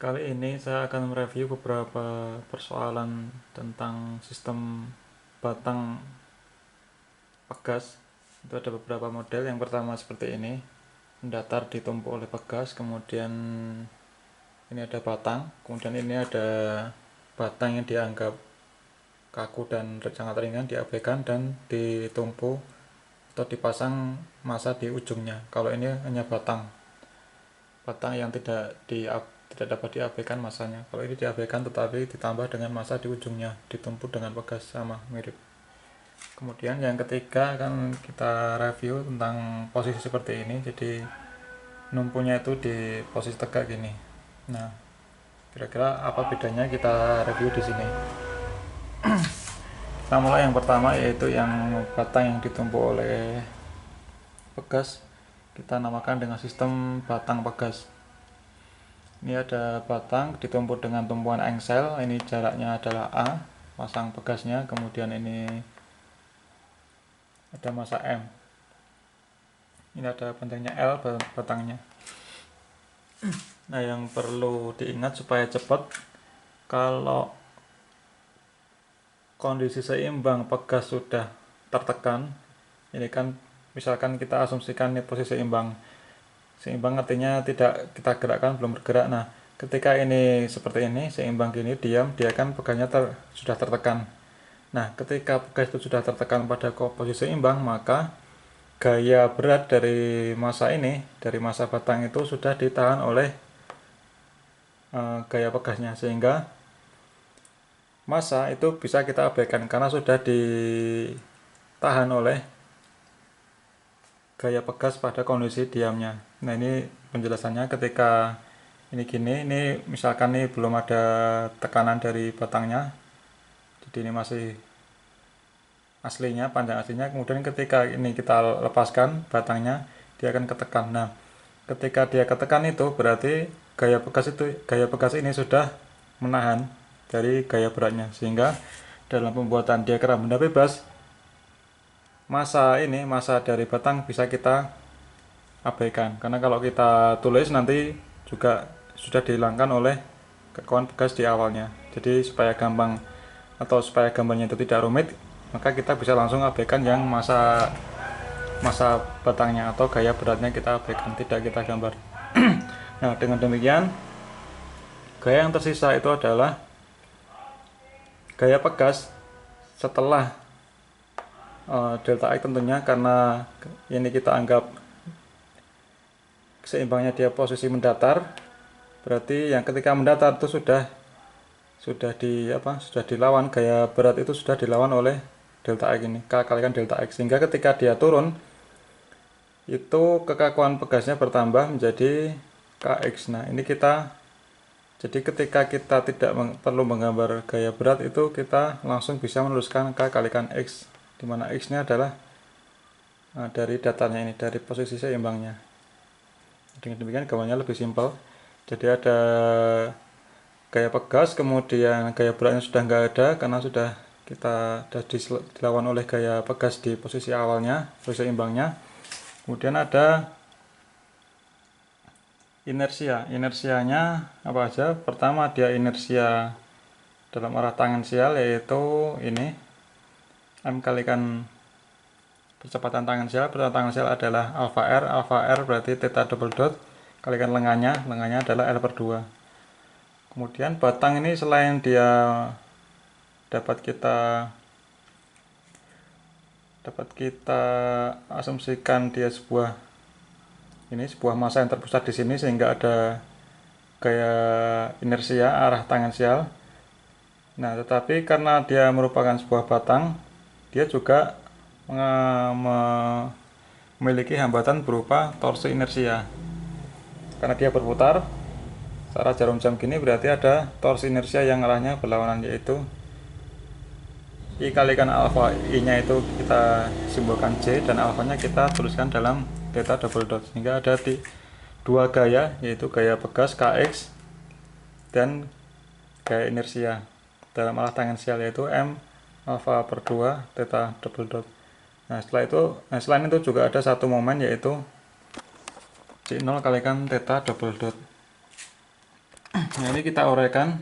Kali ini saya akan mereview beberapa persoalan tentang sistem batang pegas. Itu ada beberapa model. Yang pertama seperti ini, mendatar ditumpuk oleh pegas, kemudian ini ada batang, kemudian ini ada batang yang dianggap kaku dan sangat ringan, diabaikan dan ditumpuk atau dipasang massa di ujungnya. Kalau ini hanya batang yang tidak dapat diabaikan masanya. Kalau ini diabaikan tetapi ditambah dengan massa di ujungnya, ditumpuk dengan pegas, sama mirip. Kemudian yang ketiga akan kita review tentang posisi seperti ini. Jadi numpunya itu di posisi tegak gini. Nah, kira-kira apa bedanya, kita review di sini. Kita mulai yang pertama, yaitu yang batang yang ditumpuk oleh pegas. Kita namakan dengan sistem batang pegas. Ini ada batang ditumpuk dengan tumpuan engsel. Ini jaraknya adalah A, pasang pegasnya. Kemudian ini ada massa M. Ini ada panjangnya L batangnya. Nah, yang perlu diingat supaya cepat, kalau kondisi seimbang pegas sudah tertekan, ini kan misalkan kita asumsikan ini posisi seimbang. Seimbang artinya tidak kita gerakkan, belum bergerak. Nah, ketika ini seperti ini, seimbang gini, diam, dia kan pegangnya sudah tertekan. Nah, ketika pegas itu sudah tertekan pada posisi seimbang, maka gaya berat dari massa ini, dari massa batang itu sudah ditahan oleh gaya pegasnya, sehingga massa itu bisa kita abaikan karena sudah ditahan oleh gaya pegas pada kondisi diamnya. Nah, ini penjelasannya. Ketika ini gini, ini misalkan ini belum ada tekanan dari batangnya, jadi ini masih aslinya, panjang aslinya. Kemudian ketika ini kita lepaskan batangnya, dia akan ketekan. Nah, ketika dia ketekan itu berarti gaya pegas ini sudah menahan dari gaya beratnya, sehingga dalam pembuatan diagram benda bebas, massa dari batang bisa kita abaikan, karena kalau kita tulis nanti juga sudah dihilangkan oleh kekuatan pegas di awalnya. Jadi supaya gambarnya itu tidak rumit, maka kita bisa langsung abaikan yang massa batangnya atau gaya beratnya kita abaikan, tidak kita gambar. Nah, dengan demikian gaya yang tersisa itu adalah gaya pegas setelah delta X tentunya, karena ini kita anggap seimbangnya dia posisi mendatar, berarti yang ketika mendatar itu sudah dilawan, gaya berat itu sudah dilawan oleh delta X ini, K kalikan delta X, sehingga ketika dia turun itu kekakuan pegasnya bertambah menjadi Kx. Nah, ini jadi ketika kita tidak perlu menggambar gaya berat, itu kita langsung bisa menuliskan K kalikan X, dimana X nya adalah dari datarnya ini, dari posisi seimbangnya. Dengan demikian gambarnya lebih simpel. Jadi ada gaya pegas, kemudian gaya beratnya sudah nggak ada karena sudah dilawan oleh gaya pegas di posisi awalnya, posisi seimbangnya. Kemudian ada inersianya apa aja. Pertama, dia inersia dalam arah tangensial, yaitu ini M kalikan percepatan tangensial. Percepatan tangensial adalah alpha R berarti theta double dot kalikan lengannya adalah L per 2. Kemudian batang ini selain dia dapat kita asumsikan dia sebuah massa yang terpusat di sini, sehingga ada gaya inersia arah tangensial. Nah, tetapi karena dia merupakan sebuah batang, dia juga memiliki hambatan berupa torsi inersia. Karena dia berputar searah jarum jam gini, berarti ada torsi inersia yang arahnya berlawanan, yaitu I kalikan alfa. I nya itu kita simbolkan J, dan alfanya kita tuliskan dalam theta double dot, sehingga ada dua gaya, yaitu gaya pegas Kx dan gaya inersia dalam arah tangensial, yaitu M alfa per 2 theta double dot. Nah, selain itu juga ada satu momen, yaitu C0 kalikan theta double dot. Nah, ini kita uraikan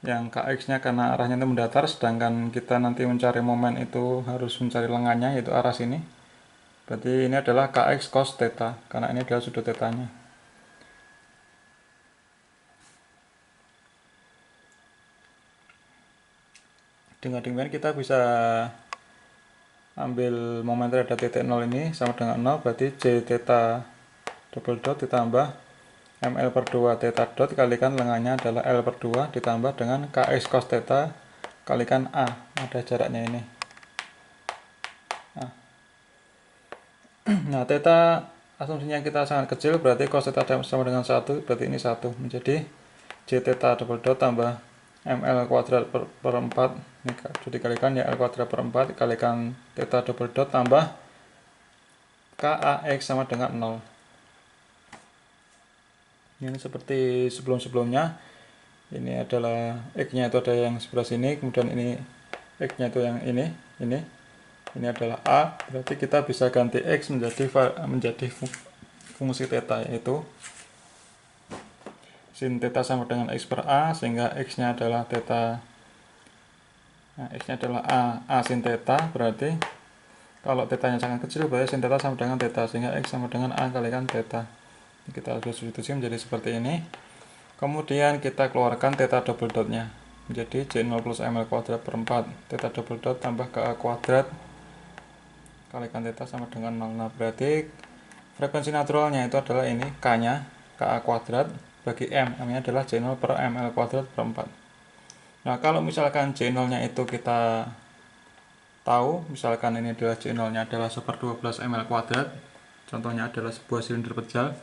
yang kx nya karena arahnya itu mendatar, sedangkan kita nanti mencari momen itu harus mencari lengannya, yaitu arah sini. Berarti ini adalah kx cos theta, karena ini adalah sudut tetanya. Dengan demikian kita bisa ambil momen terhadap titik 0 ini sama dengan 0, berarti j theta double dot ditambah ml per 2 theta dot kalikan lengannya adalah l per 2 ditambah dengan kx cos theta kalikan a, ada jaraknya ini. Nah, theta asumsinya kita sangat kecil, berarti cos theta sama dengan 1, berarti ini 1, menjadi j theta double dot tambah ml kuadrat per 4, ini sudah dikalikan ya, l kuadrat per 4 kalikan theta double dot tambah kax sama dengan 0. Ini seperti sebelum-sebelumnya, ini adalah x nya itu ada yang sebelah sini, kemudian ini x nya itu yang ini adalah a, berarti kita bisa ganti x menjadi fungsi theta, yaitu sin theta sama dengan x per a, sehingga x nya adalah theta, nah, x nya adalah a sin theta, berarti kalau theta nya sangat kecil berarti sin theta sama dengan theta, sehingga x sama dengan a kalikan theta. Kita substitusi menjadi seperti ini. Kemudian kita keluarkan theta double dotnya, menjadi j0 plus ml kuadrat per 4 theta double dot tambah ka kuadrat kalikan theta sama dengan 0. Nah, berarti frekuensi naturalnya itu adalah ini, k nya ka kuadrat bagi m nya adalah j0 per ml kuadrat per 4. Nah, kalau misalkan j0 nya itu kita tahu, misalkan ini adalah j0 nya adalah 1/12 ml kuadrat, contohnya adalah sebuah silinder pejal,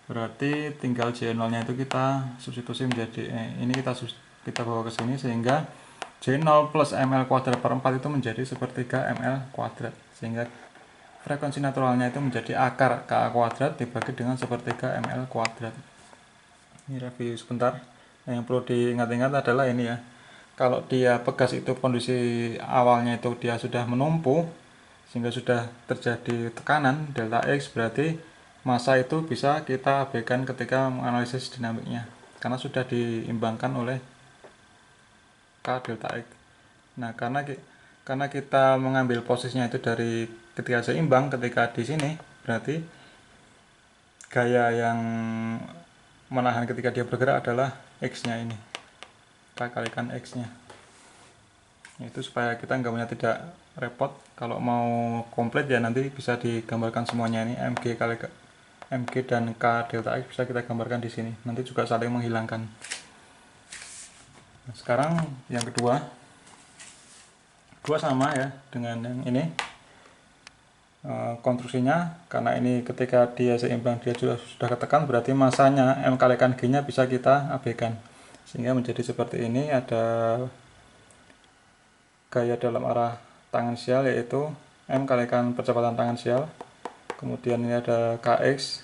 berarti tinggal j0 nya itu kita substitusi menjadi ini kita bawa ke sini, sehingga j0 plus ml kuadrat per 4 itu menjadi 1/3 ml kuadrat, sehingga frekuensi naturalnya itu menjadi akar ka kuadrat dibagi dengan 1/3 ml kuadrat. Ini review sebentar. Yang perlu diingat-ingat adalah ini ya, kalau dia pegas itu kondisi awalnya itu dia sudah menumpu sehingga sudah terjadi tekanan delta X, berarti massa itu bisa kita abaikan ketika menganalisis dinamiknya karena sudah diimbangkan oleh K delta X. Nah, karena kita mengambil posisinya itu dari ketika seimbang, ketika di sini berarti gaya yang menahan ketika dia bergerak adalah X nya ini, kita kalikan X nya, itu supaya kita gambarnya tidak repot. Kalau mau komplit ya nanti bisa digambarkan semuanya, ini MG dan K delta X bisa kita gambarkan di sini, nanti juga saling menghilangkan. Nah, sekarang yang kedua sama ya dengan yang ini. Konstruksinya, karena ini ketika dia seimbang dia sudah ketekan, berarti masanya M kalikan G nya bisa kita abaikan, sehingga menjadi seperti ini. Ada gaya dalam arah tangensial yaitu M kalikan percepatan tangensial, kemudian ini ada Kx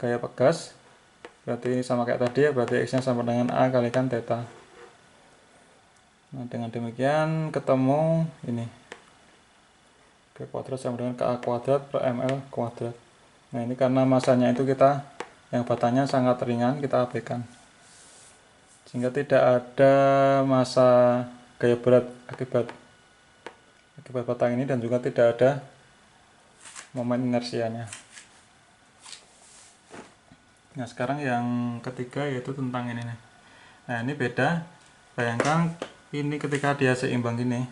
gaya pegas, berarti ini sama kayak tadi ya, berarti X nya sama dengan A kalikan theta. Nah, dengan demikian ketemu ini K kuadrat sama dengan KA kuadrat per ML kuadrat. Nah, ini karena masanya itu yang batangnya sangat ringan, kita abaikan, sehingga tidak ada massa gaya berat akibat batang ini, dan juga tidak ada momen inersianya. Nah, sekarang yang ketiga yaitu tentang ini nih. Nah, ini beda. Bayangkan ini ketika dia seimbang gini,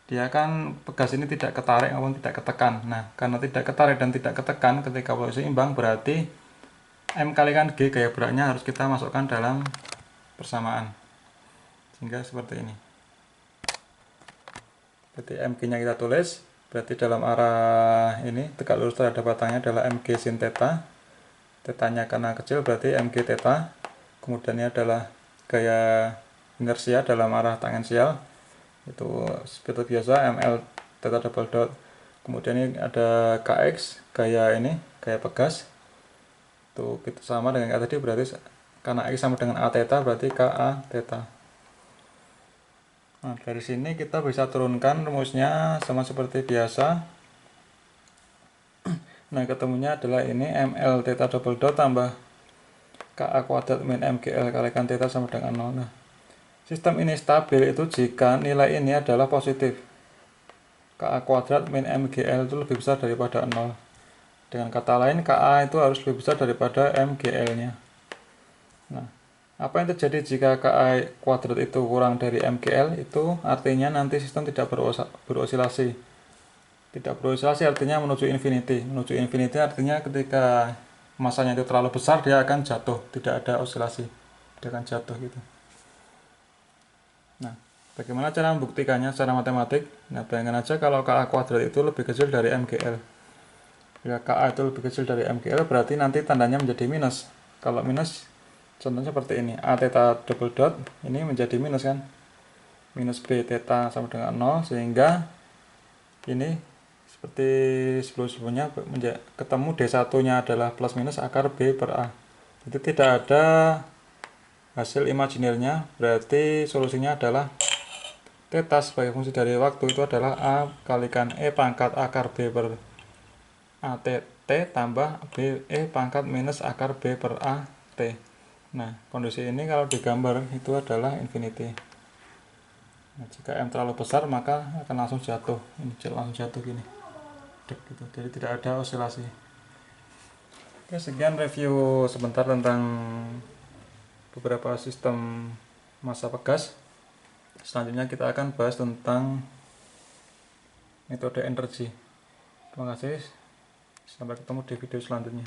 dia kan pegas ini tidak ketarik maupun tidak ketekan. Nah, karena tidak ketarik dan tidak ketekan ketika posisi seimbang, berarti M kalikan G gaya beratnya harus kita masukkan dalam persamaan, sehingga seperti ini. Berarti MG nya kita tulis, berarti dalam arah ini tegak lurus terhadap batangnya adalah MG sin theta. Tetanya karena kecil berarti MG theta. Kemudian ini adalah gaya inersia dalam arah tangensial, itu seperti biasa ML theta double dot. Kemudian ini ada Kx gaya pegas, itu kita sama dengan kayak tadi, berarti karena X sama dengan A theta berarti Ka theta. Nah, dari sini kita bisa turunkan rumusnya sama seperti biasa. Nah, ketemunya adalah ini ML theta double dot tambah KA kuadrat min MGL kalikan theta sama dengan 0. Nah, sistem ini stabil itu jika nilai ini adalah positif. KA kuadrat min MGL itu lebih besar daripada 0. Dengan kata lain, KA itu harus lebih besar daripada MGL-nya. Nah, apa yang terjadi jika KA kuadrat itu kurang dari MGL? Itu artinya nanti sistem tidak berosilasi. Tidak berosilasi artinya menuju infinity. Menuju infinity artinya ketika masanya itu terlalu besar, dia akan jatuh. Tidak ada osilasi. Dia akan jatuh gitu. Nah, bagaimana cara membuktikannya secara matematik? Nah, bayangkan aja kalau KA kuadrat itu lebih kecil dari MGL. Jika KA itu lebih kecil dari MGL, berarti nanti tandanya menjadi minus. Kalau minus, contohnya seperti ini. A theta double dot, ini menjadi minus kan. Minus B theta sama dengan 0, sehingga ini seperti sebelum-sebelumnya ketemu D1-nya adalah plus minus akar B per A. Itu tidak ada hasil imajinirnya, berarti solusinya adalah theta sebagai fungsi dari waktu itu adalah A kalikan E pangkat akar B per A T tambah B E pangkat minus akar B per A T. Nah, kondisi ini kalau digambar itu adalah infinity. Nah, jika M terlalu besar maka akan langsung jatuh. Ini langsung jatuh gini. Gitu. Jadi tidak ada osilasi. Oke, sekian review sebentar tentang beberapa sistem massa pegas. Selanjutnya kita akan bahas tentang metode energi. Terima kasih. Sampai ketemu di video selanjutnya.